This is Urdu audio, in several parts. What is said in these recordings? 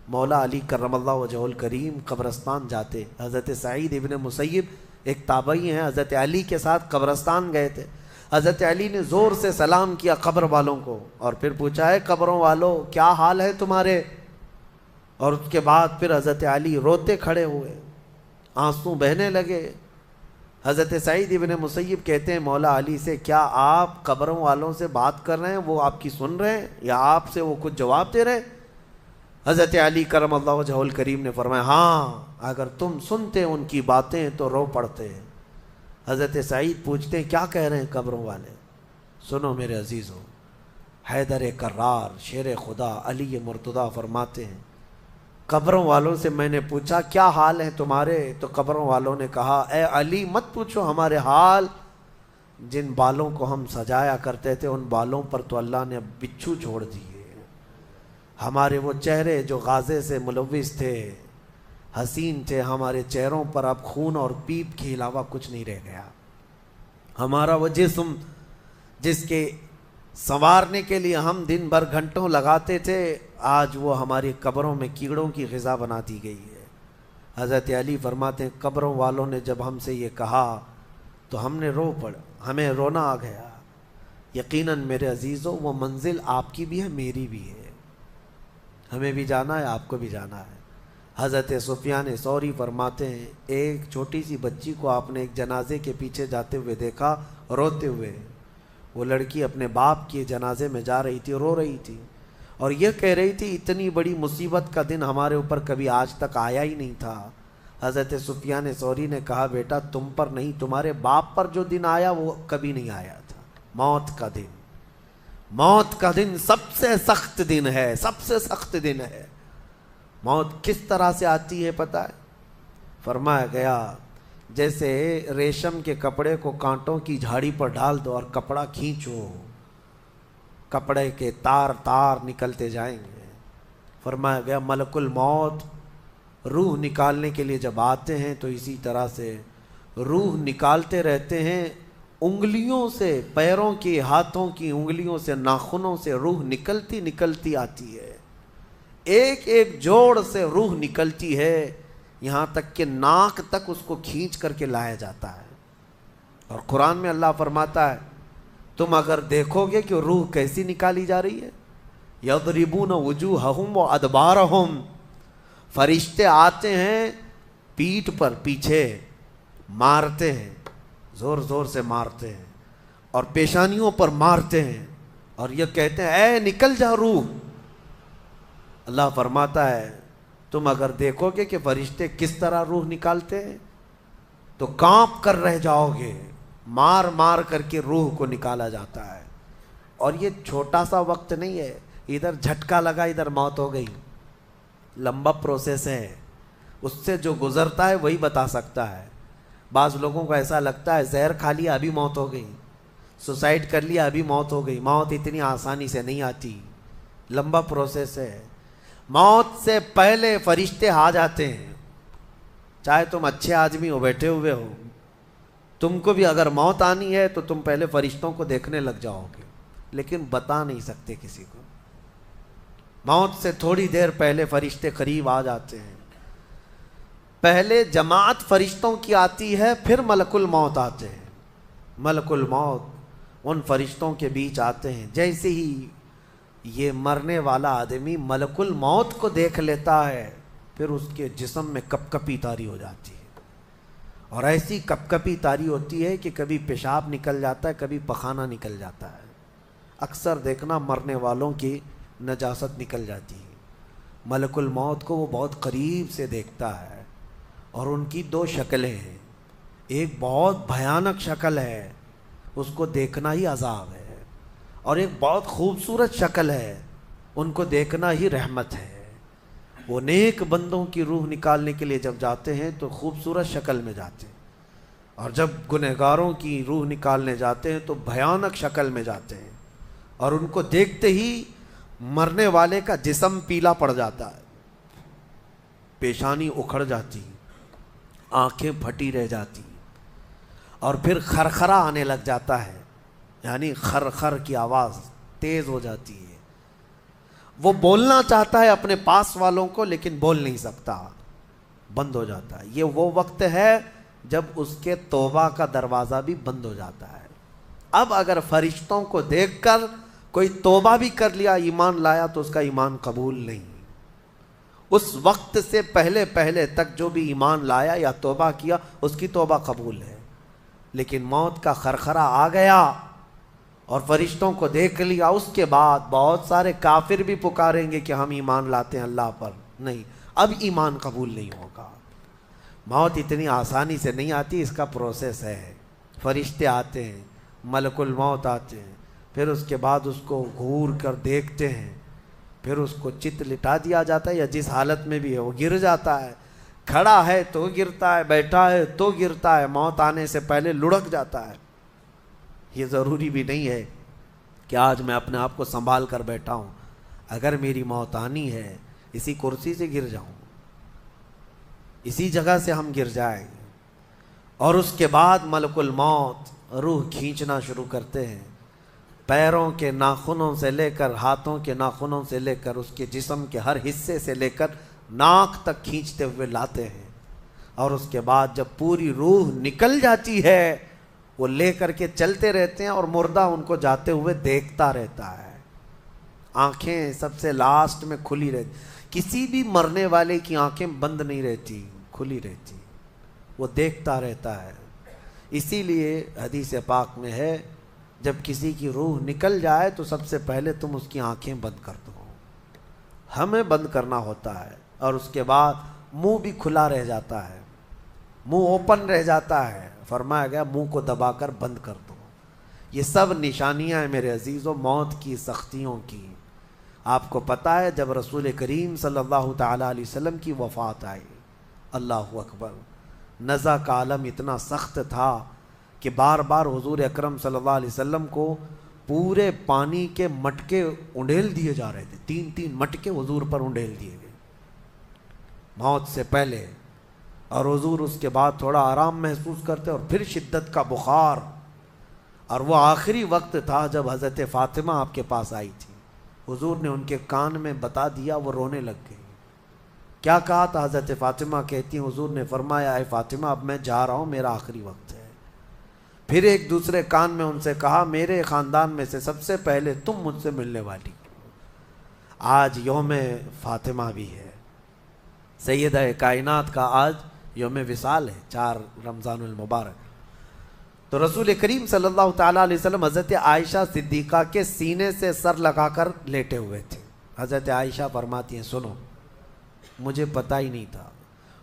مولا علی کرم اللہ وجہہ الکریم قبرستان جاتے. حضرت سعید ابن مسیب ایک تابعی ہیں, حضرت علی کے ساتھ قبرستان گئے تھے. حضرت علی نے زور سے سلام کیا قبر والوں کو اور پھر پوچھا ہے قبروں والوں کیا حال ہے تمہارے. اور اس کے بعد پھر حضرت علی روتے کھڑے ہوئے, آنسو بہنے لگے. حضرت سعید ابن مسیب کہتے ہیں مولا علی سے کیا آپ قبروں والوں سے بات کر رہے ہیں, وہ آپ کی سن رہے ہیں یا آپ سے وہ کچھ جواب دے رہے ہیں؟ حضرت علی کرم اللہ وجہہ الکریم نے فرمایا ہاں اگر تم سنتے ان کی باتیں تو رو پڑتے. حضرت سعید پوچھتے ہیں کیا کہہ رہے ہیں قبروں والے؟ سنو میرے عزیزوں, حیدر کرار شیر خدا علی مرتضیٰ فرماتے ہیں قبروں والوں سے میں نے پوچھا کیا حال ہیں تمہارے, تو قبروں والوں نے کہا اے علی مت پوچھو ہمارے حال, جن بالوں کو ہم سجایا کرتے تھے ان بالوں پر تو اللہ نے بچھو چھوڑ دیے. ہمارے وہ چہرے جو غازے سے ملوث تھے, حسین تھے, ہمارے چہروں پر اب خون اور پیپ کے علاوہ کچھ نہیں رہ گیا. ہمارا وہ جسم جس کے سنوارنے کے لیے ہم دن بھر گھنٹوں لگاتے تھے, آج وہ ہماری قبروں میں کیڑوں کی غذا بنا دی گئی ہے. حضرت علی فرماتے ہیں قبروں والوں نے جب ہم سے یہ کہا تو ہم نے رو پڑا, ہمیں رونا آ گیا. یقیناً میرے عزیزوں وہ منزل آپ کی بھی ہے میری بھی ہے, ہمیں بھی جانا ہے آپ کو بھی جانا ہے. حضرت سفیان ثوری فرماتے ہیں ایک چھوٹی سی بچی کو آپ نے ایک جنازے کے پیچھے جاتے ہوئے دیکھا روتے ہوئے. وہ لڑکی اپنے باپ کے جنازے میں جا رہی تھی, رو رہی تھی اور یہ کہہ رہی تھی اتنی بڑی مصیبت کا دن ہمارے اوپر کبھی آج تک آیا ہی نہیں تھا. حضرت سفیان ثوری نے کہا بیٹا تم پر نہیں تمہارے باپ پر جو دن آیا وہ کبھی نہیں آیا تھا. موت کا دن, موت کا دن سب سے سخت دن ہے, سب سے سخت دن ہے. موت کس طرح سے آتی ہے پتہ ہے؟ فرمایا گیا جیسے ریشم کے کپڑے کو کانٹوں کی جھاڑی پر ڈال دو اور کپڑا کھینچو, کپڑے کے تار تار نکلتے جائیں گے. فرمایا گیا ملک الموت روح نکالنے کے لیے جب آتے ہیں تو اسی طرح سے روح نکالتے رہتے ہیں انگلیوں سے, پیروں کی ہاتھوں کی انگلیوں سے, ناخنوں سے روح نکلتی نکلتی آتی ہے. ایک ایک جوڑ سے روح نکلتی ہے, یہاں تک کہ ناک تک اس کو کھینچ کر کے لایا جاتا ہے. اور قرآن میں اللہ فرماتا ہے تم اگر دیکھو گے کہ روح کیسی نکالی جا رہی ہے, یضربون وجوہہم وادبارہم, فرشتے آتے ہیں پیٹھ پر پیچھے مارتے ہیں, زور زور سے مارتے ہیں اور پیشانیوں پر مارتے ہیں اور یہ کہتے ہیں اے نکل جا روح. اللہ فرماتا ہے تم اگر دیکھو گے کہ فرشتے کس طرح روح نکالتے ہیں تو کانپ کر رہ جاؤ گے, مار مار کر کے روح کو نکالا جاتا ہے. اور یہ چھوٹا سا وقت نہیں ہے, ادھر جھٹکا لگا ادھر موت ہو گئی, لمبا پروسیس ہے. اس سے جو گزرتا ہے وہی بتا سکتا ہے. بعض لوگوں کو ایسا لگتا ہے زہر کھا لیا ابھی موت ہو گئی, سوسائڈ کر لیا ابھی موت ہو گئی. موت اتنی آسانی سے نہیں آتی, لمبا پروسیس ہے. موت سے پہلے فرشتے آ جاتے ہیں, چاہے تم اچھے آدمی ہو بیٹھے ہوئے ہو, تم کو بھی اگر موت آنی ہے تو تم پہلے فرشتوں کو دیکھنے لگ جاؤ گے, لیکن بتا نہیں سکتے کسی کو. موت سے تھوڑی دیر پہلے فرشتے قریب آ جاتے ہیں. پہلے جماعت فرشتوں کی آتی ہے, پھر ملک الموت آتے ہیں. ملک الموت ان فرشتوں کے بیچ آتے ہیں. جیسے ہی یہ مرنے والا آدمی ملک الموت کو دیکھ لیتا ہے پھر اس کے جسم میں کپ کپی طاری ہو جاتی ہے, اور ایسی کپ کپی طاری ہوتی ہے کہ کبھی پیشاب نکل جاتا ہے, کبھی پخانہ نکل جاتا ہے. اکثر دیکھنا مرنے والوں کی نجاست نکل جاتی ہے. ملک الموت کو وہ بہت قریب سے دیکھتا ہے, اور ان کی دو شکلیں ہیں. ایک بہت بھیانک شکل ہے, اس کو دیکھنا ہی عذاب ہے, اور ایک بہت خوبصورت شکل ہے, ان کو دیکھنا ہی رحمت ہے. وہ نیک بندوں کی روح نکالنے کے لیے جب جاتے ہیں تو خوبصورت شکل میں جاتے ہیں, اور جب گنہگاروں کی روح نکالنے جاتے ہیں تو بھیانک شکل میں جاتے ہیں, اور ان کو دیکھتے ہی مرنے والے کا جسم پیلا پڑ جاتا ہے, پیشانی اکھڑ جاتی, آنکھیں پھٹی رہ جاتی, اور پھر خرخرا آنے لگ جاتا ہے, یعنی خر خر کی آواز تیز ہو جاتی ہے. وہ بولنا چاہتا ہے اپنے پاس والوں کو لیکن بول نہیں سکتا، بند ہو جاتا ہے۔ یہ وہ وقت ہے جب اس کے توبہ کا دروازہ بھی بند ہو جاتا ہے۔ اب اگر فرشتوں کو دیکھ کر کوئی توبہ بھی کر لیا، ایمان لایا، تو اس کا ایمان قبول نہیں۔ اس وقت سے پہلے پہلے تک جو بھی ایمان لایا یا توبہ کیا، اس کی توبہ قبول ہے۔ لیکن موت کا خرخرہ آ گیا اور فرشتوں کو دیکھ لیا، اس کے بعد بہت سارے کافر بھی پکاریں گے کہ ہم ایمان لاتے ہیں اللہ پر، نہیں، اب ایمان قبول نہیں ہوگا۔ موت اتنی آسانی سے نہیں آتی، اس کا پروسیس ہے۔ فرشتے آتے ہیں، ملک الموت آتے ہیں، پھر اس کے بعد اس کو گھور کر دیکھتے ہیں، پھر اس کو چت لٹا دیا جاتا ہے، یا جس حالت میں بھی ہے وہ گر جاتا ہے، کھڑا ہے تو گرتا ہے، بیٹھا ہے تو گرتا ہے، موت آنے سے پہلے لڑک جاتا ہے۔ یہ ضروری بھی نہیں ہے کہ آج میں اپنے آپ کو سنبھال کر بیٹھا ہوں، اگر میری موت آنی ہے اسی کرسی سے گر جاؤں، اسی جگہ سے ہم گر جائیں گے۔ اور اس کے بعد ملک الموت روح کھینچنا شروع کرتے ہیں، پیروں کے ناخنوں سے لے کر ہاتھوں کے ناخنوں سے لے کر اس کے جسم کے ہر حصے سے لے کر ناک تک کھینچتے ہوئے لاتے ہیں۔ اور اس کے بعد جب پوری روح نکل جاتی ہے، وہ لے کر کے چلتے رہتے ہیں اور مردہ ان کو جاتے ہوئے دیکھتا رہتا ہے۔ آنکھیں سب سے لاسٹ میں کھلی رہتی، کسی بھی مرنے والے کی آنکھیں بند نہیں رہتی، کھلی رہتی، وہ دیکھتا رہتا ہے۔ اسی لیے حدیث پاک میں ہے، جب کسی کی روح نکل جائے تو سب سے پہلے تم اس کی آنکھیں بند کر دو، ہمیں بند کرنا ہوتا ہے۔ اور اس کے بعد منہ بھی کھلا رہ جاتا ہے، منہ اوپن رہ جاتا ہے، فرمایا گیا منہ کو دبا کر بند کر دو۔ یہ سب نشانیاں ہیں میرے عزیزوں موت کی سختیوں کی۔ آپ کو پتہ ہے جب رسول کریم صلی اللہ تعالیٰ علیہ وسلم کی وفات آئی، اللہ اکبر، نزع کا عالم اتنا سخت تھا کہ بار بار حضور اکرم صلی اللہ علیہ وسلم کو پورے پانی کے مٹکے انڈیل دیے جا رہے تھے، 3 مٹکے حضور پر انڈیل دیے گئے موت سے پہلے، اور حضور اس کے بعد تھوڑا آرام محسوس کرتے اور پھر شدت کا بخار۔ اور وہ آخری وقت تھا جب حضرت فاطمہ آپ کے پاس آئی تھی، حضور نے ان کے کان میں بتا دیا، وہ رونے لگ گئی۔ کیا کہا تھا؟ حضرت فاطمہ کہتی ہیں حضور نے فرمایا، اے فاطمہ اب میں جا رہا ہوں، میرا آخری وقت ہے۔ پھر ایک دوسرے کان میں ان سے کہا، میرے خاندان میں سے سب سے پہلے تم مجھ سے ملنے والی۔ آج یوم فاطمہ بھی ہے، سیدہ کائنات کا آج یوم وصال ہے، 4 رمضان المبارک۔ تو رسول کریم صلی اللہ تعالیٰ علیہ وسلم حضرت عائشہ صدیقہ کے سینے سے سر لگا کر لیٹے ہوئے تھے۔ حضرت عائشہ فرماتی ہیں سنو، مجھے پتہ ہی نہیں تھا۔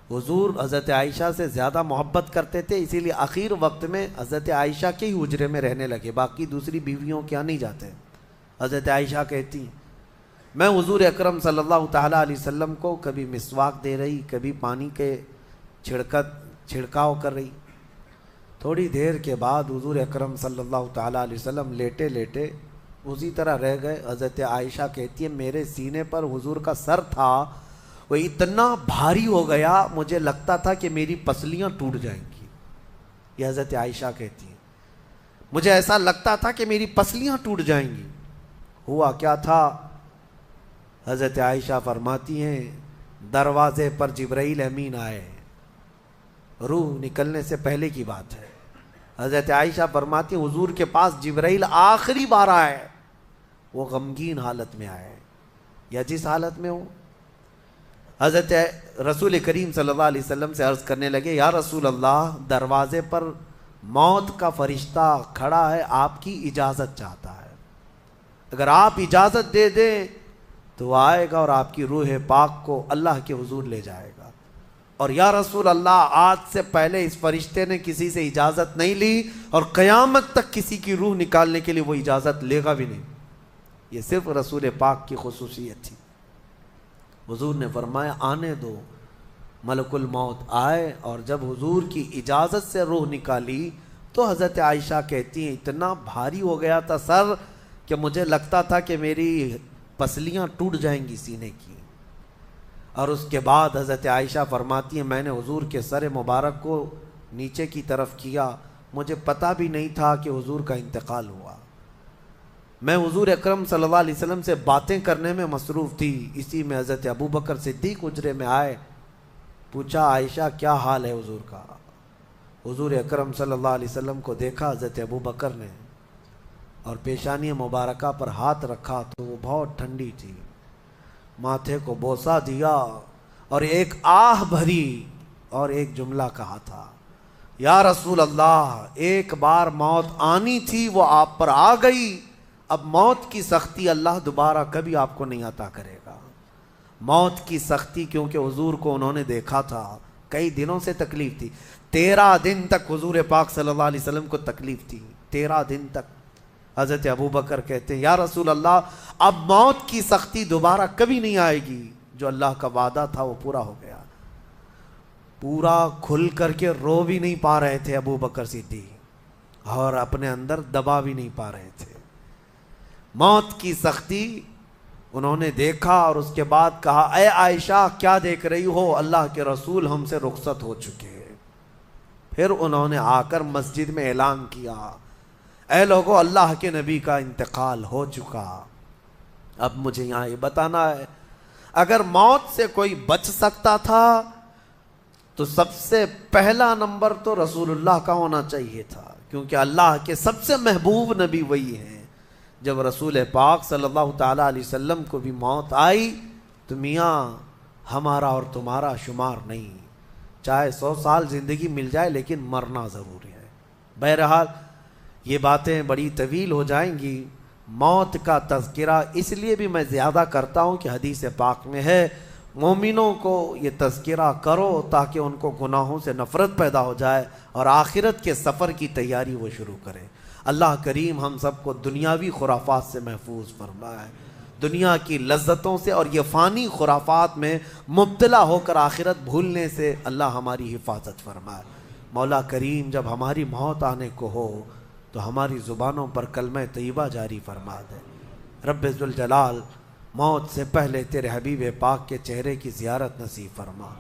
حضور حضرت عائشہ سے زیادہ محبت کرتے تھے، اسی لیے آخر وقت میں حضرت عائشہ کے ہی حجرے میں رہنے لگے، باقی دوسری بیویوں کے یہاں نہیں جاتے۔ حضرت عائشہ کہتی ہیں میں حضور اکرم صلی اللہ تعالیٰ علیہ وسلم کو کبھی مسواک دے رہی، کبھی پانی کے چھڑکاؤ کر رہی۔ تھوڑی دیر کے بعد حضور اکرم صلی اللہ تعالیٰ علیہ وسلم لیٹے لیٹے اسی طرح رہ گئے۔ حضرت عائشہ کہتی ہے میرے سینے پر حضور کا سر تھا، وہ اتنا بھاری ہو گیا مجھے لگتا تھا کہ میری پسلیاں ٹوٹ جائیں گی۔ یہ حضرت عائشہ کہتی ہیں مجھے ایسا لگتا تھا کہ میری پسلیاں ٹوٹ جائیں گی۔ ہوا کیا تھا؟ حضرت عائشہ فرماتی ہیں دروازے پر جبرائیل امین آئے، روح نکلنے سے پہلے کی بات ہے۔ حضرت عائشہ فرماتی ہیں حضور کے پاس جبرائیل آخری بار آئے، وہ غمگین حالت میں آئے یا جس حالت میں ہو۔ حضرت رسول کریم صلی اللہ علیہ وسلم سے عرض کرنے لگے یا رسول اللہ، دروازے پر موت کا فرشتہ کھڑا ہے، آپ کی اجازت چاہتا ہے، اگر آپ اجازت دے دیں تو وہ آئے گا اور آپ کی روح پاک کو اللہ کے حضور لے جائے گا۔ اور یا رسول اللہ، آج سے پہلے اس فرشتے نے کسی سے اجازت نہیں لی اور قیامت تک کسی کی روح نکالنے کے لیے وہ اجازت لے گا بھی نہیں، یہ صرف رسول پاک کی خصوصیت تھی۔ حضور نے فرمایا آنے دو۔ ملک الموت آئے اور جب حضور کی اجازت سے روح نکالی تو حضرت عائشہ کہتی ہیں اتنا بھاری ہو گیا تھا سر کہ مجھے لگتا تھا کہ میری پسلیاں ٹوٹ جائیں گی سینے کی۔ اور اس کے بعد حضرت عائشہ فرماتی ہیں میں نے حضور کے سر مبارک کو نیچے کی طرف کیا، مجھے پتہ بھی نہیں تھا کہ حضور کا انتقال ہوا۔ میں حضور اکرم صلی اللہ علیہ وسلم سے باتیں کرنے میں مصروف تھی، اسی میں حضرت ابو بکر صدیق حجرے میں آئے، پوچھا عائشہ کیا حال ہے حضور کا؟ حضور اکرم صلی اللہ علیہ وسلم کو دیکھا حضرت ابو بکر نے اور پیشانی مبارکہ پر ہاتھ رکھا تو وہ بہت ٹھنڈی تھی، ماتھے کو بوسہ دیا اور ایک آہ بھری اور ایک جملہ کہا تھا، یا رسول اللہ ایک بار موت آنی تھی وہ آپ پر آ گئی، اب موت کی سختی اللہ دوبارہ کبھی آپ کو نہیں عطا کرے گا۔ موت کی سختی کیونکہ حضور کو انہوں نے دیکھا تھا، کئی دنوں سے تکلیف تھی، 13 دن تک حضور پاک صلی اللہ علیہ وسلم کو تکلیف تھی، 13 دن تک۔ حضرت ابو بکر کہتے ہیں یا رسول اللہ اب موت کی سختی دوبارہ کبھی نہیں آئے گی، جو اللہ کا وعدہ تھا وہ پورا ہو گیا۔ پورا کھل کر کے رو بھی نہیں پا رہے تھے ابو بکر صدیق، اور اپنے اندر دبا بھی نہیں پا رہے تھے۔ موت کی سختی انہوں نے دیکھا اور اس کے بعد کہا اے عائشہ کیا دیکھ رہی ہو، اللہ کے رسول ہم سے رخصت ہو چکے۔ پھر انہوں نے آ کر مسجد میں اعلان کیا اے لوگو اللہ کے نبی کا انتقال ہو چکا۔ اب مجھے یہاں یہ بتانا ہے اگر موت سے کوئی بچ سکتا تھا تو سب سے پہلا نمبر تو رسول اللہ کا ہونا چاہیے تھا، کیونکہ اللہ کے سب سے محبوب نبی وہی ہیں۔ جب رسول پاک صلی اللہ تعالیٰ علیہ وسلم کو بھی موت آئی تو میاں ہمارا اور تمہارا شمار نہیں، چاہے 100 سال زندگی مل جائے لیکن مرنا ضروری ہے۔ بہرحال یہ باتیں بڑی طویل ہو جائیں گی، موت کا تذکرہ اس لیے بھی میں زیادہ کرتا ہوں کہ حدیث پاک میں ہے مومنوں کو یہ تذکرہ کرو تاکہ ان کو گناہوں سے نفرت پیدا ہو جائے اور آخرت کے سفر کی تیاری وہ شروع کریں۔ اللہ کریم ہم سب کو دنیاوی خرافات سے محفوظ فرمائے، دنیا کی لذتوں سے اور یہ فانی خرافات میں مبتلا ہو کر آخرت بھولنے سے اللہ ہماری حفاظت فرمائے۔ مولا کریم جب ہماری موت آنے کو ہو تو ہماری زبانوں پر کلمہ طیبہ جاری فرما دے۔ رب ذوالجلال موت سے پہلے تیرے حبیب پاک کے چہرے کی زیارت نصیب فرما۔